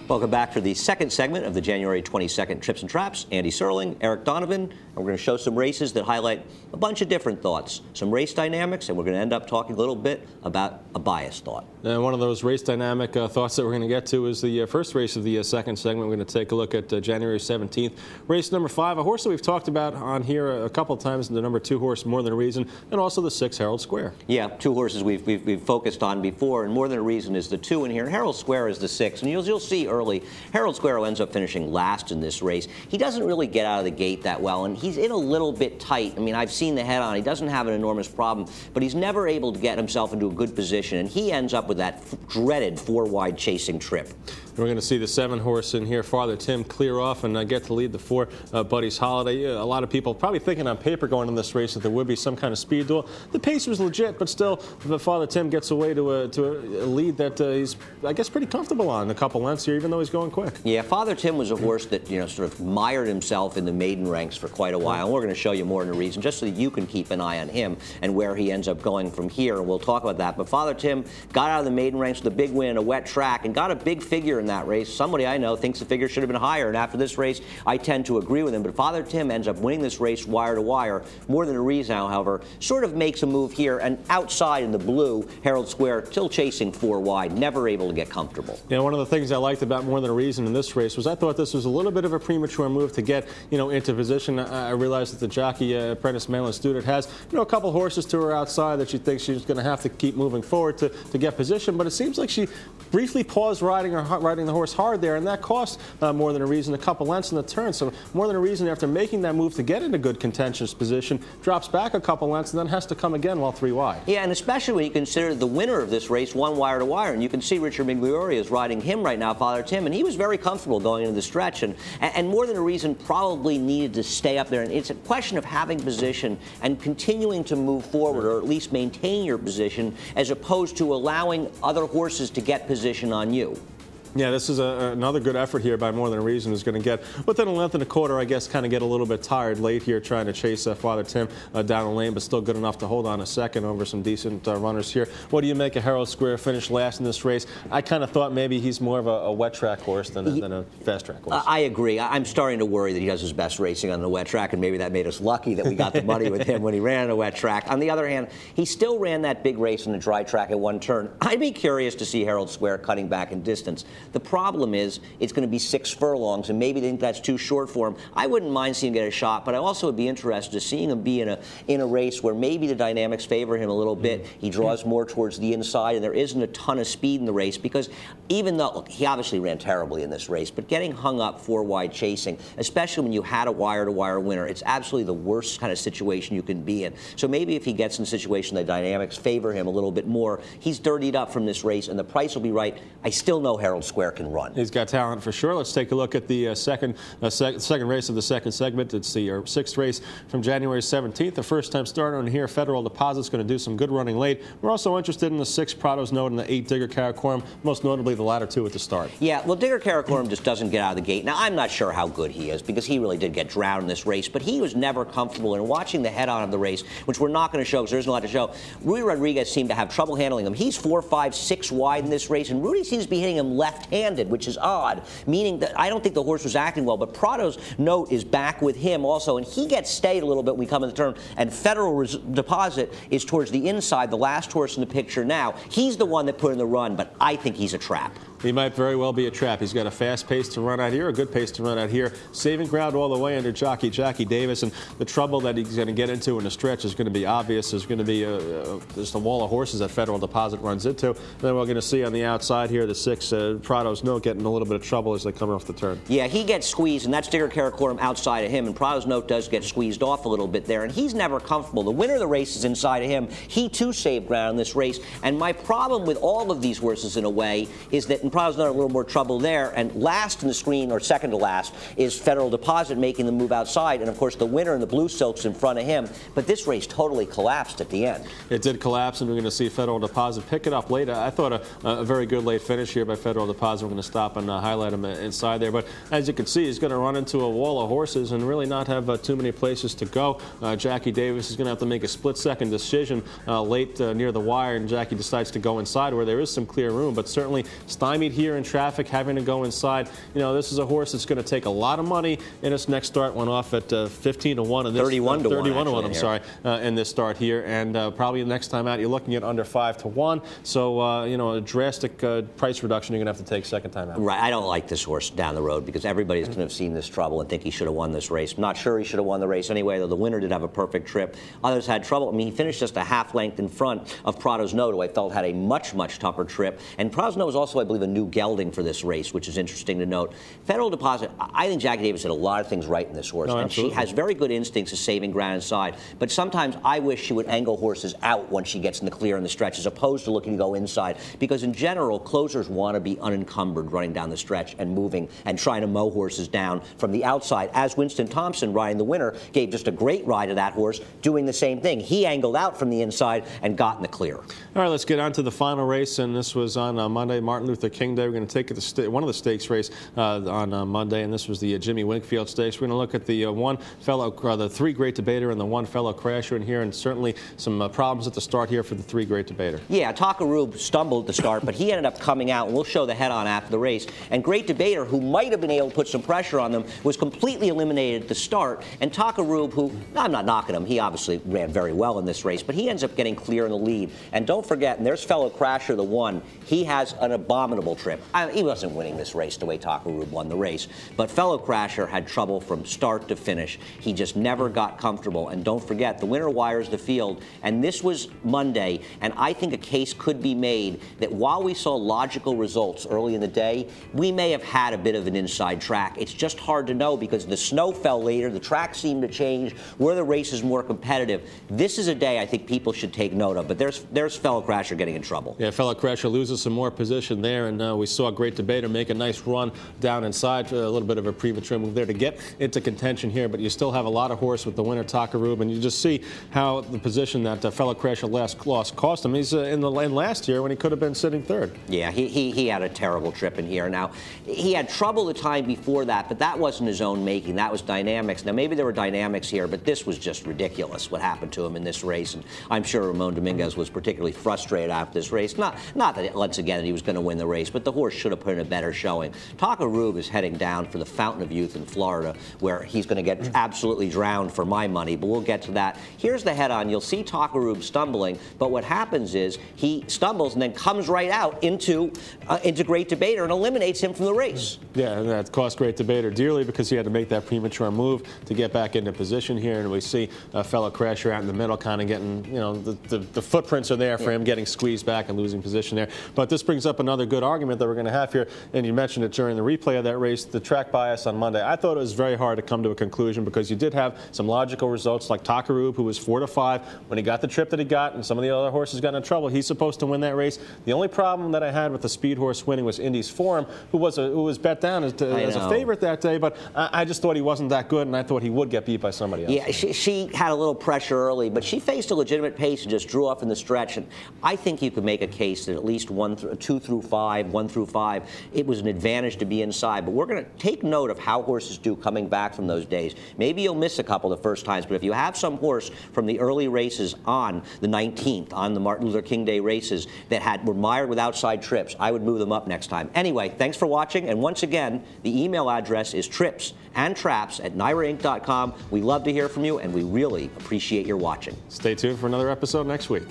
Welcome back to the second segment of the January 22nd Trips and Traps. Andy Serling, Eric Donovan, and we're going to show some races that highlight a bunch of different thoughts, some race dynamics, and we're going to end up talking a little bit about a biased thought. And one of those race dynamic thoughts that we're going to get to is the first race of the second segment. We're going to take a look at January 17th, race number 5, a horse that we've talked about on here a couple of times, the number 2 horse, More Than a Reason, and also the 6, Herald Square. Yeah, 2 horses we've focused on before, and More Than a Reason is the 2 in here, and Herald Square is the 6, and you'll see early, Herald Square ends up finishing last in this race. He doesn't really get out of the gate that well, and he's in a little bit tight. I mean, I've seen the head-on. He doesn't have an enormous problem, but he's never able to get himself into a good position, and he ends up with that dreaded 4-wide chasing trip. We're going to see the 7 horse in here, Father Tim, clear off and get to lead the 4, Buddy's Holiday. A lot of people probably thinking on paper going in this race that there would be some kind of speed duel. The pace was legit, but still, Father Tim gets away to a lead that he's, I guess, pretty comfortable on. A couple lengths here, even though he's going quick. Yeah, Father Tim was a horse that, sort of mired himself in the maiden ranks for quite a while, and we're going to show you More Than a Reason, just so that you can keep an eye on him and where he ends up going from here, and we'll talk about that. But Father Tim got out of the maiden ranks with a big win in a wet track and got a big figure in that race. Somebody I know thinks the figure should have been higher, and after this race, I tend to agree with him. But Father Tim ends up winning this race wire to wire. More Than a Reason, however, sort of makes a move here, and outside in the blue, Herald Square still chasing 4 wide, never able to get comfortable. Yeah, one of the things I liked about More Than a Reason in this race was I thought this was a little bit of a premature move to get, into position. I realized that the jockey, apprentice Madeline Student, has, a couple horses to her outside that she thinks she's going to have to keep moving forward to get position, but it seems like she briefly paused riding the horse hard there, and that cost More Than a Reason a couple lengths in the turn. So More Than a Reason, after making that move to get in a good contentious position, drops back a couple lengths and then has to come again while 3 wide. Yeah, and especially when you consider the winner of this race won wire to wire, and you can see Richard Migliore is riding him right now, Father Tim, and he was very comfortable going into the stretch, and More Than a Reason probably needed to stay up there, and it's a question of having position and continuing to move forward, or at least maintain your position, as opposed to allowing other horses to get position on you. Yeah, this is another good effort here by More Than a Reason, who's going to get within a length and a quarter, I guess, kind of get a little bit tired late here trying to chase Father Tim down the lane, but still good enough to hold on a second over some decent runners here. What do you make of Herald Square? Finished last in this race. I kind of thought maybe he's more of a wet track horse than a fast track horse. I agree. I'm starting to worry that he does his best racing on the wet track, and maybe that made us lucky that we got the money with him when he ran on a wet track. On the other hand, he still ran that big race on the dry track at 1 turn. I'd be curious to see Herald Square cutting back in distance. The problem is it's going to be 6 furlongs, and maybe they think that's too short for him. I wouldn't mind seeing him get a shot, but I also would be interested in seeing him be in a race where maybe the dynamics favor him a little bit. He draws more towards the inside, and there isn't a ton of speed in the race, because even though, look, he obviously ran terribly in this race, but getting hung up 4 wide chasing, especially when you had a wire-to-wire winner, it's absolutely the worst kind of situation you can be in. So maybe if he gets in a situation the dynamics favor him a little bit more, he's dirtied up from this race, and the price will be right. I still know Herald Square can run. He's got talent for sure. Let's take a look at the second race of the second segment. It's the 6th race from January 17th. The first-time starter in here, Federal Deposit's going to do some good running late. We're also interested in the 6 PRADOS note and the 8 Digger KARAKORUM, most notably the latter 2 at the start. Yeah, well, Digger KARAKORUM just doesn't get out of the gate. Now, I'm not sure how good he is, because he really did get drowned in this race, but he was never comfortable. And watching the head-on of the race, which we're not going to show because there isn't a lot to show, Rudy Rodriguez seemed to have trouble handling him. He's 4, 5, 6 wide in this race, and Rudy seems to be hitting him left-handed, which is odd, meaning that I don't think the horse was acting well, but PRADOS note is back with him also, and he gets stayed a little bit when we come in the turn, and Federal Deposit is towards the inside, the last horse in the picture now. He's the one that put in the run, but I think he's a trap. He might very well be a trap. He's got a fast pace to run out here, a good pace to run out here, saving ground all the way under jockey Jackie Davis, and the trouble that he's going to get into in the stretch is going to be obvious. There's going to be just a wall of horses that Federal Deposit runs into. And then we're going to see on the outside here the 6 PRADOS note getting a little bit of trouble as they come off the turn. Yeah, he gets squeezed, and that's Digger KARAKORUM outside of him, and PRADOS note does get squeezed off a little bit there, and he's never comfortable. The winner of the race is inside of him. He too saved ground in this race, and my problem with all of these horses in a way is that in PRADOS note a little more trouble there, and last in the screen, or second to last, is Federal Deposit making the move outside, and of course the winner in the blue silk's in front of him, but this race totally collapsed at the end. It did collapse, and we're going to see Federal Deposit pick it up later. I thought a very good late finish here by Federal Deposit. We're going to stop and highlight him inside there, but as you can see, he's going to run into a wall of horses and really not have too many places to go. Jackie Davis is going to have to make a split-second decision late near the wire, and Jackie decides to go inside where there is some clear room, but certainly Stein stymied here in traffic, having to go inside. You know, this is a horse that's going to take a lot of money. In its next start, went off at 15-1. And 31-1. I'm sorry, in this start here, and probably the next time out, you're looking at under 5-1. So you know, a drastic price reduction you're going to have to take second time out. Right. I don't like this horse down the road because everybody's going to have seen this trouble and think he should have won this race. I'm not sure he should have won the race anyway, though the winner did have a perfect trip. Others had trouble. I mean, he finished just a half length in front of PRADOS, who I felt had a much tougher trip. And PRADOS was also, I believe, a new gelding for this race, which is interesting to note. Federal Deposit, I think Jackie Davis did a lot of things right in this horse. No, and she has very good instincts of saving ground inside. But sometimes I wish she would angle horses out once she gets in the clear in the stretch, as opposed to looking to go inside. Because in general, closers want to be unencumbered running down the stretch and moving and trying to mow horses down from the outside, as Winston Thompson, riding the winner, gave just a great ride to that horse, doing the same thing. He angled out from the inside and got in the clear. All right, let's get on to the final race, and this was on Monday, Martin Luther King Day. We're going to take it one of the stakes race on Monday, and this was the Jimmy Winkfield Stakes. We're going to look at the three great debater and the one fellow crasher in here, and certainly some problems at the start here for the three great debater. Yeah, Takarub stumbled at the start, but he ended up coming out, and we'll show the head-on after the race. And Great Debater, who might have been able to put some pressure on them, was completely eliminated at the start. And Takarub, who, I'm not knocking him, he obviously ran very well in this race, but he ends up getting clear in the lead. And don't forget, and there's fellow crasher, the one, he has an abominable trip. He wasn't winning this race the way Takarub won the race, but fellow crasher had trouble from start to finish. He just never got comfortable. And don't forget, the winner wires the field, and this was Monday, and I think a case could be made that while we saw logical results early in the day, we may have had a bit of an inside track. It's just hard to know because the snow fell later, the track seemed to change, where the race is more competitive. This is a day I think people should take note of, but there's fellow crasher getting in trouble. Yeah, fellow crasher loses some more position there, and we saw Great Debater make a nice run down inside, a little bit of a premature move there to get into contention here, but you still have a lot of horse with the winner Takarub, and you just see how the position that fellow crasher lost cost him. He's in the lane last year when he could have been sitting third. Yeah, he had a terrible trip in here. Now, he had trouble the time before that, but that wasn't his own making. That was dynamics. Now, maybe there were dynamics here, but this was just ridiculous what happened to him in this race, and I'm sure Ramon Dominguez was particularly frustrated after this race. Not that, once again, that he was going to win the race, but the horse should have put in a better showing. Takarub is heading down for the Fountain of Youth in Florida, where he's going to get absolutely drowned for my money, but we'll get to that. Here's the head-on. You'll see Takarub stumbling, but what happens is he stumbles and then comes right out into Great Debater and eliminates him from the race. Yeah, and that cost Great Debater dearly because he had to make that premature move to get back into position here, and we see a fellow crasher out in the middle kind of getting, you know, the footprints are there for him getting squeezed back and losing position there. But this brings up another good argument that we're going to have here, and you mentioned it during the replay of that race, the track bias on Monday. I thought it was very hard to come to a conclusion because you did have some logical results like Takarub, who was 4-5 when he got the trip that he got, and some of the other horses got in trouble. He's supposed to win that race. The only problem that I had with the speed horse winning was Indy's Forum, who was bet down as a favorite that day, but I just thought he wasn't that good, and I thought he would get beat by somebody else. Yeah, she had a little pressure early, but she faced a legitimate pace and just drew off in the stretch, and I think you could make a case that at least 2 through 5, 1 through 5, it was an advantage to be inside. But we're going to take note of how horses do coming back from those days. Maybe you'll miss a couple the first times, but if you have some horse from the early races on the 19th, on the Martin Luther King Day races, that were mired with outside trips, I would move them up next time. Anyway, thanks for watching, and once again, the email address is tripsandtraps@NYRAinc.com. We love to hear from you, and we really appreciate your watching. Stay tuned for another episode next week.